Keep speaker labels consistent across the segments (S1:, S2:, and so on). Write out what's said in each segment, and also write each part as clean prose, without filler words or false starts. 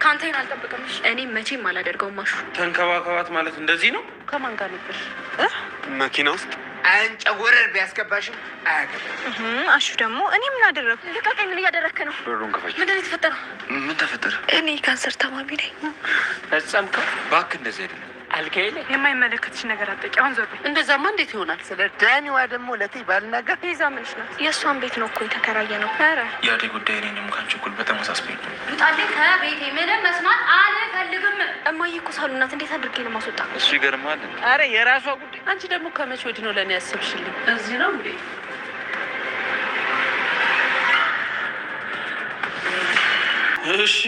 S1: ካንተ ይሄን አልጠብቅም። እኔ መቼም አላደርገውም። አሹ
S2: ተንከባከባት ማለት እንደዚህ ነው?
S1: ከማን ጋር ነበር?
S2: መኪና ውስጥ
S3: አንጨ ወረር ቢያስገባሽም አያገባም።
S1: አሹ ደግሞ እኔ ምን አደረኩ? ልቀቀኝ። ምን እያደረክ ነው?
S2: በሩን ከፈች።
S1: ምንድን ነው የተፈጠረው?
S2: ምን ተፈጠረ?
S1: እኔ ካንሰር ታማሚ ነኝ።
S3: ፈጸምከው?
S2: እባክህ እንደዚህ አይደለም።
S3: አልከይለ
S1: የማይመለከትሽ ነገር አትጠቂ። አሁን ዞር በይ።
S3: እንደዛማ እንዴት ይሆናል? ስለ ዳኒዋ ደግሞ ለቴ ባልናገር
S1: ይዛ ምንሽ ናት? የእሷን ቤት ነው እኮ የተከራየ ነው። ኧረ
S2: ያዴ ጉዳይ እኔንም ካንቺ እኩል በጣም አሳስበኝ።
S1: ውጣልኝ ከቤቴ። ምንም መስማት አልፈልግም። እማዬ እኮ ሳሉ ናት። እንዴት አድርጌ ነው ማስወጣ?
S2: እሱ ይገርማል።
S3: አረ የራሷ ጉዳይ። አንቺ ደግሞ ከመቼ ወዲህ ነው ለእኔ ያሰብሽልኝ? እዚህ ነው እንዴ?
S2: እሺ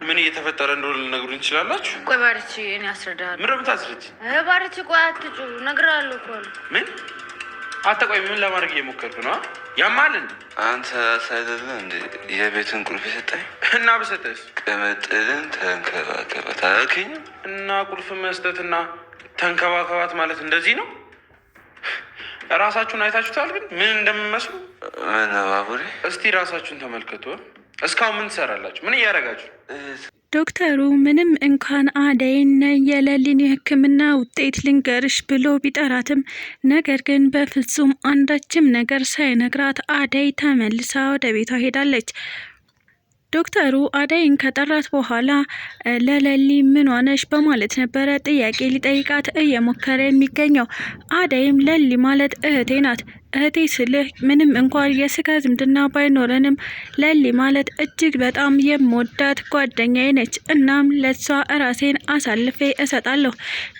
S2: ምን እየተፈጠረ እንደሆነ ልነግሩኝ ትችላላችሁ?
S1: ቆይ ባርቺ፣ እኔ አስረዳለሁ።
S2: ምን ረምታስረጅ?
S1: ባርቺ ቆይ አትጩ፣ እነግርሃለሁ እኮ ነው።
S2: ምን አታቆይ። ምን ለማድረግ እየሞከርኩ ነው? ያማል እንዴ?
S4: አንተ ሳይደለ እንዴ የቤትን ቁልፍ ሰጠኝ
S2: እና በሰጠስ
S4: ቅምጥልን ተንከባከባት አላልከኝም?
S2: እና ቁልፍ መስጠትና ተንከባከባት ማለት እንደዚህ ነው? ራሳችሁን አይታችሁታል ግን ምን እንደምመስሉ?
S4: ምን ባቡሬ?
S2: እስቲ ራሳችሁን ተመልከቱ። እስካሁን ምን ትሰራላችሁ? ምን እያደረጋችሁ?
S5: ዶክተሩ ምንም እንኳን አደይን የሌሊን የሕክምና ውጤት ልንገርሽ ብሎ ቢጠራትም ነገር ግን በፍጹም አንዳችም ነገር ሳይነግራት አደይ ተመልሳ ወደ ቤቷ ሄዳለች። ዶክተሩ አደይን ከጠራት በኋላ ለሌሊ ምን ሆነሽ በማለት ነበረ ጥያቄ ሊጠይቃት እየሞከረ የሚገኘው። አደይም ሌሊ ማለት እህቴ ናት። እህቴ ስልህ ምንም እንኳን የስጋ ዝምድና ባይኖረንም ሌሊ ማለት እጅግ በጣም የምወዳት ጓደኛዬ ነች። እናም ለሷ ራሴን አሳልፌ እሰጣለሁ።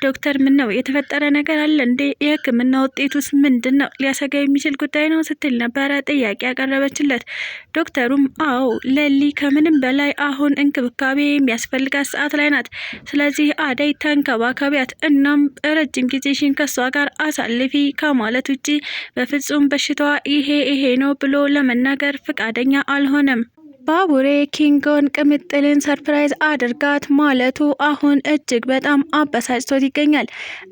S5: ዶክተር ምን ነው የተፈጠረ ነገር አለ እንዴ? የህክምና ውጤቱስ ምንድን ነው? ሊያሰጋ የሚችል ጉዳይ ነው ስትል ነበረ ጥያቄ ያቀረበችለት። ዶክተሩም አዎ ሌሊ ከምንም በላይ አሁን እንክብካቤ የሚያስፈልጋት ሰዓት ላይ ናት። ስለዚህ አደይ ተንከባከቢያት፣ እናም ረጅም ጊዜሽን ከሷ ጋር አሳልፊ ከማለት ውጪ በፍጹም በሽታዋ ይሄ ነው ብሎ ለመናገር ፍቃደኛ አልሆነም። ባቡሬ ኪንጎን ቅምጥልን ሰርፕራይዝ አድርጋት ማለቱ አሁን እጅግ በጣም አበሳጭቶት ይገኛል።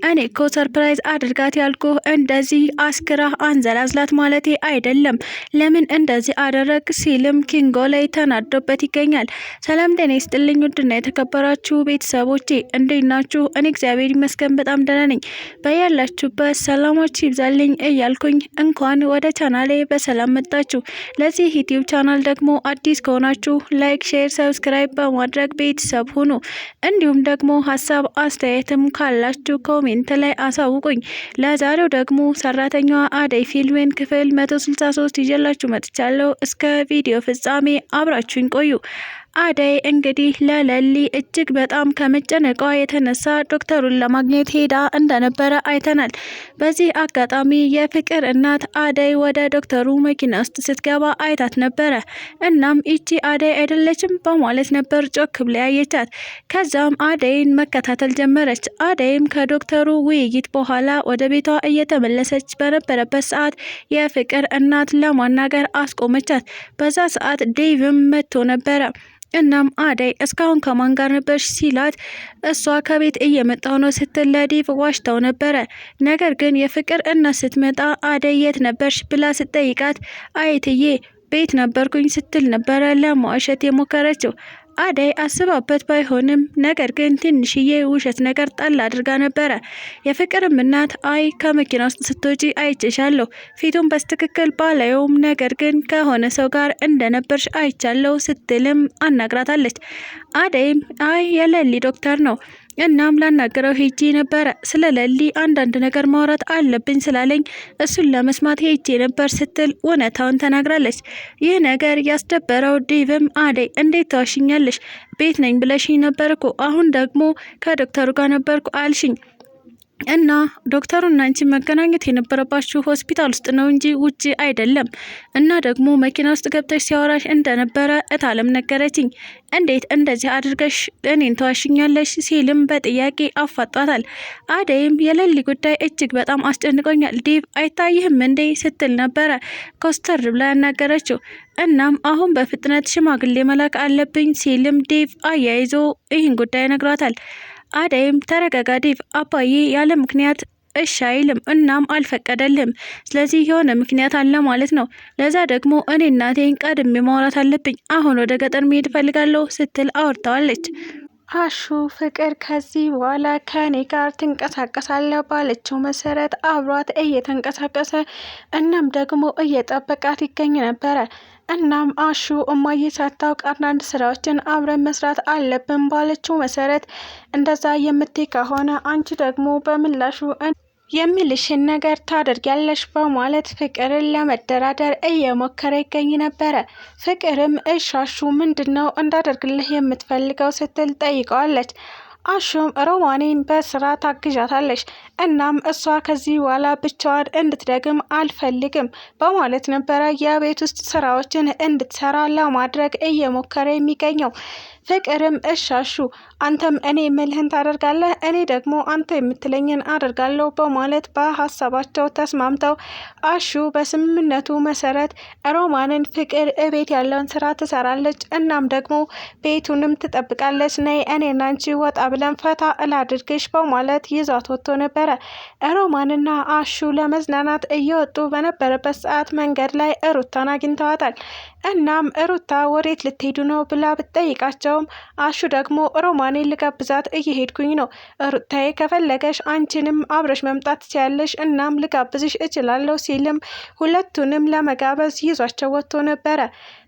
S5: እኔ እኮ ሰርፕራይዝ አድርጋት ያልኩህ እንደዚህ አስክራህ አንዘላዝላት ማለቴ አይደለም፣ ለምን እንደዚህ አደረግ ሲልም ኪንጎ ላይ ተናዶበት ይገኛል። ሰላም ጤና ይስጥልኝ ውድና የተከበራችሁ ቤተሰቦቼ እንዴት ናችሁ? እኔ እግዚአብሔር ይመስገን በጣም ደህና ነኝ። በያላችሁበት ሰላማችሁ ይብዛልኝ እያልኩኝ እንኳን ወደ ቻናሌ በሰላም መጣችሁ። ለዚህ ዩቲዩብ ቻናል ደግሞ አዲስ ከሆናችሁ ላይክ፣ ሼር፣ ሰብስክራይብ በማድረግ ቤተሰብ ሁኑ። እንዲሁም ደግሞ ሀሳብ አስተያየትም ካላችሁ ኮሜንት ላይ አሳውቁኝ። ለዛሬው ደግሞ ሰራተኛዋ አደይ ፊልምን ክፍል 163 ይዤላችሁ መጥቻለሁ። እስከ ቪዲዮ ፍጻሜ አብራችሁኝ ቆዩ። አደይ እንግዲህ ለሌሊ እጅግ በጣም ከመጨነቋ የተነሳ ዶክተሩን ለማግኘት ሄዳ እንደነበረ አይተናል። በዚህ አጋጣሚ የፍቅር እናት አደይ ወደ ዶክተሩ መኪና ውስጥ ስትገባ አይታት ነበረ። እናም ይቺ አደይ አይደለችም በማለት ነበር ጮክ ብላ ያየቻት። ከዛም አደይን መከታተል ጀመረች። አደይም ከዶክተሩ ውይይት በኋላ ወደ ቤቷ እየተመለሰች በነበረበት ሰዓት የፍቅር እናት ለማናገር አስቆመቻት። በዛ ሰዓት ዴቭም መጥቶ ነበረ። እናም አደይ እስካሁን ከማን ጋር ነበርሽ ሲላት እሷ ከቤት እየመጣው ነው ስትል ለዴቭ ዋሽታው ነበረ። ነገር ግን የፍቅር እናት ስትመጣ አደይ የት ነበርሽ ብላ ስትጠይቃት አይትዬ ቤት ነበርኩኝ ስትል ነበረ ለማዋሸት የሞከረችው። አደይ አስባበት ባይሆንም ነገር ግን ትንሽዬ ውሸት ነገር ጣል አድርጋ ነበረ። የፍቅርም እናት አይ ከመኪና ውስጥ ስትወጪ አይቼሻለሁ፣ ፊቱን በስትክክል ባላየውም ነገር ግን ከሆነ ሰው ጋር እንደነበርሽ አይቻለሁ ስትልም አናግራታለች። አደይም አይ የሌሊ ዶክተር ነው፣ እናም ላናገረው ሄጄ ነበረ። ስለ ሌሊ አንዳንድ ነገር ማውራት አለብኝ ስላለኝ እሱን ለመስማት ሄጄ ነበር ስትል እውነታውን ተናግራለች። ይህ ነገር ያስደበረው ዴቭም አደይ እንዴት ተዋሽኛለሽ? ቤት ነኝ ብለሽኝ ነበር እኮ አሁን ደግሞ ከዶክተሩ ጋር ነበርኩ አልሽኝ እና ዶክተሩና አንቺ መገናኘት የነበረባችሁ ሆስፒታል ውስጥ ነው እንጂ ውጪ አይደለም። እና ደግሞ መኪና ውስጥ ገብተሽ ሲያወራሽ እንደነበረ እታለም ነገረችኝ። እንዴት እንደዚህ አድርገሽ እኔን ተዋሽኛለሽ? ሲልም በጥያቄ አፋጧታል። አደይም የሌሊ ጉዳይ እጅግ በጣም አስጨንቆኛል ዴቭ አይታይህም እንዴ ስትል ነበረ ኮስተር ብላ ያናገረችው። እናም አሁን በፍጥነት ሽማግሌ መላክ አለብኝ ሲልም ዴቭ አያይዞ ይህን ጉዳይ ነግሯታል። አደይም ተረጋጋ ዴቭ፣ አባዬ ያለ ምክንያት እሺ አይልም። እናም አልፈቀደልም። ስለዚህ የሆነ ምክንያት አለ ማለት ነው። ለዛ ደግሞ እኔ እናቴን ቀድሜ ማውራት አለብኝ። አሁን ወደ ገጠር መሄድ እፈልጋለሁ ስትል አውርተዋለች። አሹ ፍቅር ከዚህ በኋላ ከኔ ጋር ትንቀሳቀሳለህ ባለችው መሰረት አብሯት እየተንቀሳቀሰ እናም ደግሞ እየጠበቃት ይገኝ ነበረ። እናም አሹ እማዬ ሳታውቅ አንዳንድ ስራዎችን አብረን መስራት አለብን ባለችው መሰረት እንደዛ የምትይ ከሆነ አንቺ ደግሞ በምላሹ የሚልሽን ነገር ታደርጊያለሽ በማለት ፍቅርን ለመደራደር እየሞከረ ይገኝ ነበረ። ፍቅርም እሻሹ ምንድን ነው እንዳደርግልህ የምትፈልገው ስትል ጠይቀዋለች። አሹም ሮማኔን በስራ ታግዣታለች። እናም እሷ ከዚህ በኋላ ብቻዋን እንድትደግም አልፈልግም በማለት ነበረ የቤት ውስጥ ስራዎችን እንድትሰራ ለማድረግ እየሞከረ የሚገኘው። ፍቅርም እሻሹ አንተም እኔ የምልህን ታደርጋለህ፣ እኔ ደግሞ አንተ የምትለኝን አደርጋለሁ በማለት በሀሳባቸው ተስማምተው አሹ በስምምነቱ መሰረት ሮማንን ፍቅር እቤት ያለውን ስራ ትሰራለች፣ እናም ደግሞ ቤቱንም ትጠብቃለች። ነይ እኔና አንቺ ወጣ ብለን ፈታ እላድርግሽ በማለት ይዟት ወጥቶ ነበረ። ሮማንና አሹ ለመዝናናት እየወጡ በነበረበት ሰዓት መንገድ ላይ ሩታን አግኝተዋታል። እናም ሩታ ወዴት ልትሄዱ ነው ብላ ብትጠይቃቸውም አሹ ደግሞ ሮማኔን ልጋብዛት እየሄድኩኝ ነው፣ ሩታዬ ከፈለገሽ አንቺንም አብረሽ መምጣት ትችያለሽ፣ እናም ልጋብዝሽ እችላለሁ ሲልም ሁለቱንም ለመጋበዝ ይዟቸው ወጥቶ ነበረ።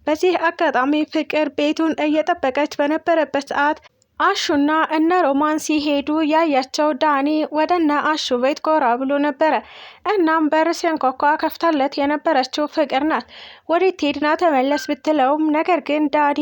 S5: በዚህ አጋጣሚ ፍቅር ቤቱን እየጠበቀች በነበረበት ሰዓት አሹና እነ ሮማን ሲሄዱ ያያቸው ዳኒ ወደነ አሹ ቤት ጎራ ብሎ ነበረ። እናም በር ሲያንኳኳ ከፍታለት የነበረችው ፍቅር ናት። ወዴት ሄድና ተመለስ ብትለውም ነገር ግን ዳኒ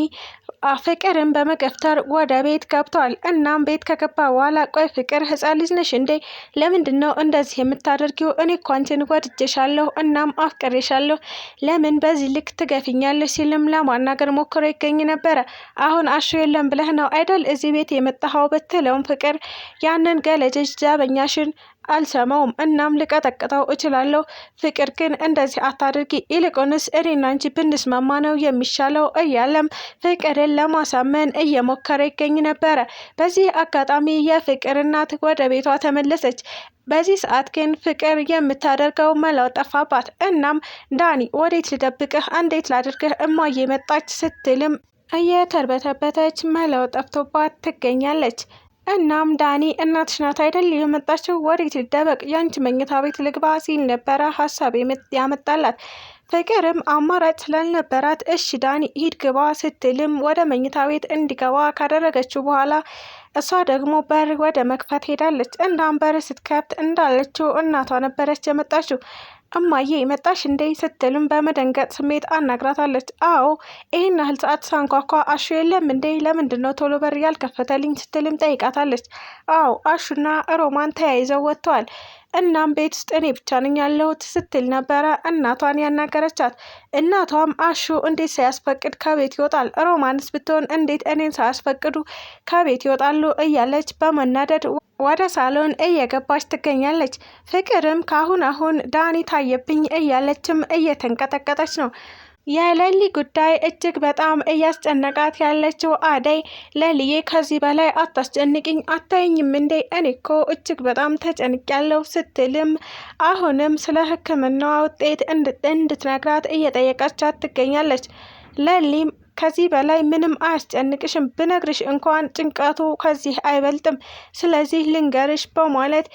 S5: ፍቅርን በመገፍተር ወደ ቤት ገብቷል። እናም ቤት ከገባ በኋላ ቆይ ፍቅር ህፃን ልጅ ነሽ እንዴ? ለምንድን ነው እንደዚህ የምታደርጊው? እኔ እኮ አንቺን ወድጄሻለሁ፣ እናም አፍቅሬሻለሁ፣ ለምን በዚህ ልክ ትገፊኛለሽ? ሲልም ለማናገር ሞክሮ ይገኝ ነበረ። አሁን አሹ የለም ብለህ ነው አይደል እዚህ ቤት የመጣኸው ብትለውም ፍቅር ያንን ገለጀጅ ጃበኛሽን አልሰማውም፣ እናም ልቀጠቅጠው እችላለሁ። ፍቅር ግን እንደዚህ አታድርጊ፣ ይልቁንስ እኔና አንቺ ብንስማማ ነው የሚሻለው እያለም ፍቅርን ለማሳመን እየሞከረ ይገኝ ነበረ። በዚህ አጋጣሚ የፍቅር እናት ወደ ቤቷ ተመለሰች። በዚህ ሰዓት ግን ፍቅር የምታደርገው መላው ጠፋባት። እናም ዳኒ ወዴት ልደብቅህ፣ እንዴት ላድርግህ፣ እማዬ መጣች ስትልም እየተርበተበተች መላው ጠፍቶባት ትገኛለች። እናም ዳኒ እናትሽ ናት አይደል የመጣችው? ወዴት ልደበቅ? ያንቺ መኝታ ቤት ልግባ ሲል ነበረ ሀሳብ ያመጣላት። ፍቅርም አማራጭ ስላልነበራት እሺ ዳኒ ሂድ ግባ ስትልም ወደ መኝታ ቤት እንዲገባ ካደረገችው በኋላ እሷ ደግሞ በር ወደ መክፈት ሄዳለች። እናም በር ስትከፍት እንዳለችው እናቷ ነበረች የመጣችው። እማዬ መጣሽ እንዴ ስትልም በመደንገጥ ስሜት አናግራታለች። አዎ ይህን ያህል ሰዓት ሳንኳኳ አሹ የለም እንዴ? ለምንድን ነው ቶሎ በር ያልከፈተልኝ? ስትልም ጠይቃታለች። አዎ አሹና ሮማን ተያይዘው ወጥተዋል። እናም ቤት ውስጥ እኔ ብቻ ነኝ ያለሁት ስትል ነበረ እናቷን ያናገረቻት። እናቷም አሹ እንዴት ሳያስፈቅድ ከቤት ይወጣል? ሮማንስ ብትሆን እንዴት እኔን ሳያስፈቅዱ ከቤት ይወጣሉ? እያለች በመናደድ ወደ ሳሎን እየገባች ትገኛለች። ፍቅርም ካሁን አሁን ዳኒ ታየብኝ እያለችም እየተንቀጠቀጠች ነው። የሌሊ ጉዳይ እጅግ በጣም እያስጨነቃት ያለችው አደይ ሌሊዬ ከዚህ በላይ አታስጨንቅኝ፣ አታይኝም እንዴ? እኔ እኮ እጅግ በጣም ተጨንቄያለሁ ስትልም አሁንም ስለ ሕክምናዋ ውጤት እንድትነግራት እየጠየቀቻት ትገኛለች። ሌሊም ከዚህ በላይ ምንም አያስጨንቅሽም፣ ብነግርሽ እንኳን ጭንቀቱ ከዚህ አይበልጥም፣ ስለዚህ ልንገርሽ በማለት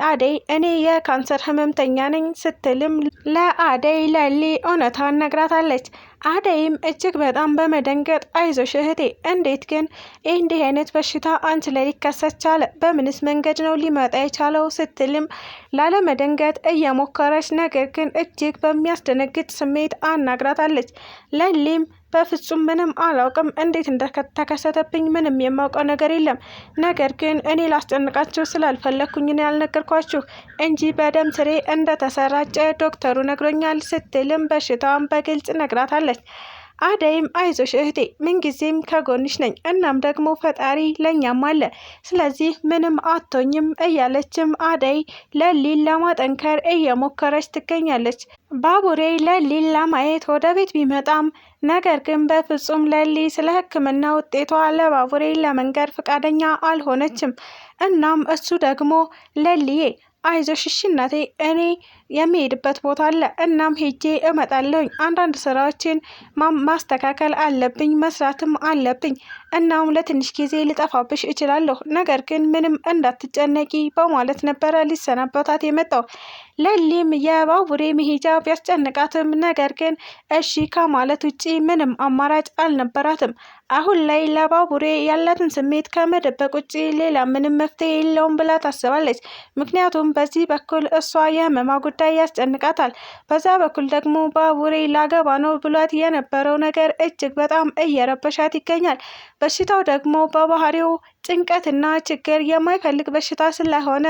S5: አደይ እኔ የካንሰር ህመምተኛ ነኝ ስትልም ለአደይ ሌሊ እውነታን ነግራታለች። አደይም እጅግ በጣም በመደንገጥ አይዞሽ እህቴ፣ እንዴት ግን እንዲህ አይነት በሽታ አንቺ ላይ ሊከሰት ቻለ? በምንስ መንገድ ነው ሊመጣ የቻለው? ስትልም ላለመደንገጥ እየሞከረች ነገር ግን እጅግ በሚያስደነግጥ ስሜት አናግራታለች። ሌሊም በፍጹም ምንም አላውቅም፣ እንዴት እንደተከሰተብኝ ምንም የማውቀው ነገር የለም። ነገር ግን እኔ ላስጨንቃችሁ ስላልፈለግኩኝ ነው ያልነገርኳችሁ እንጂ በደም ስሬ እንደተሰራጨ ዶክተሩ ነግሮኛል ስትልም በሽታዋን በግልጽ ነግራታለች። አደይም አይዞሽ እህቴ ምንጊዜም ከጎንሽ ነኝ፣ እናም ደግሞ ፈጣሪ ለኛም አለ፣ ስለዚህ ምንም አቶኝም እያለችም አደይ ሌሊን ለማጠንከር እየሞከረች ትገኛለች። ባቡሬ ሌሊን ለማየት ወደ ቤት ቢመጣም ነገር ግን በፍጹም ሌሊ ስለ ሕክምና ውጤቷ ለባቡሬ ለመንገር ፈቃደኛ አልሆነችም። እናም እሱ ደግሞ ሌሊዬ
S6: አይዞሽ እሺ እናቴ፣ እኔ የሚሄድበት ቦታ አለ። እናም ሄጄ እመጣለሁኝ። አንዳንድ ስራዎችን ማስተካከል አለብኝ፣ መስራትም አለብኝ። እናም ለትንሽ ጊዜ ልጠፋብሽ እችላለሁ፣ ነገር ግን ምንም እንዳትጨነቂ በማለት ነበረ ሊሰናበታት የመጣው። ለሊም የባቡሬ መሄጃ ቢያስጨንቃትም ነገር ግን እሺ ከማለት ውጪ ምንም አማራጭ አልነበራትም። አሁን ላይ ለባቡሬ ያላትን ስሜት ከመደበቅ ውጪ ሌላ ምንም መፍትሄ የለውም ብላ ታስባለች። ምክንያቱም በዚህ በኩል እሷ የህመማ ጉዳይ ያስጨንቃታል፣ በዛ በኩል ደግሞ ባቡሬ ላገባ ነው ብሏት የነበረው ነገር እጅግ በጣም እየረበሻት ይገኛል። በሽታው ደግሞ በባህሪው ጭንቀትና ችግር የማይፈልግ በሽታ ስለሆነ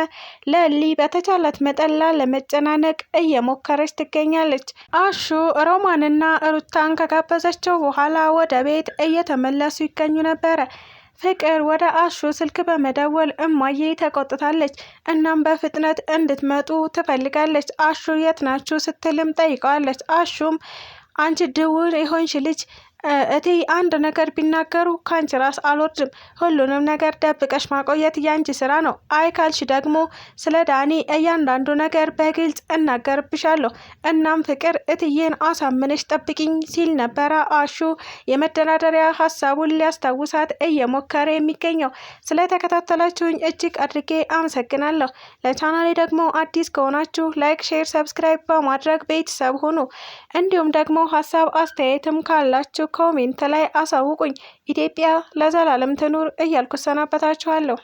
S6: ለሊ በተቻላት መጠን ላለመጨናነቅ እየሞከረች ትገኛለች። አሹ ሮማንና ሩታን ከጋበዘችው በኋላ ወደ ቤት እየተመለሱ ይገኙ ነበረ። ፍቅር ወደ አሹ ስልክ በመደወል እማዬ ተቆጥታለች። እናም በፍጥነት እንድትመጡ ትፈልጋለች። አሹ የት ናችሁ ስትልም ጠይቀዋለች። አሹም አንቺ ድውል የሆንሽ ልጅ እቴ አንድ ነገር ቢናገሩ ከአንቺ ራስ አልወርድም። ሁሉንም ነገር ደብቀሽ ማቆየት ያንቺ ስራ ነው። አይ ካልሽ ደግሞ ስለ ዳኒ እያንዳንዱ ነገር በግልጽ እናገርብሻለሁ። እናም ፍቅር እትዬን አሳምነሽ ጠብቂኝ ሲል ነበረ አሹ የመደራደሪያ ሀሳቡን ሊያስታውሳት እየሞከረ የሚገኘው። ስለተከታተላችሁኝ እጅግ አድርጌ አመሰግናለሁ። ለቻናሌ ደግሞ አዲስ ከሆናችሁ ላይክ፣ ሼር፣ ሰብስክራይብ በማድረግ ቤተሰብ ሁኑ። እንዲሁም ደግሞ ሀሳብ አስተያየትም ካላችሁ ኮሜንት ላይ አሳውቁኝ። ኢትዮጵያ ለዘላለም ትኑር እያልኩ ሰናበታችኋለሁ።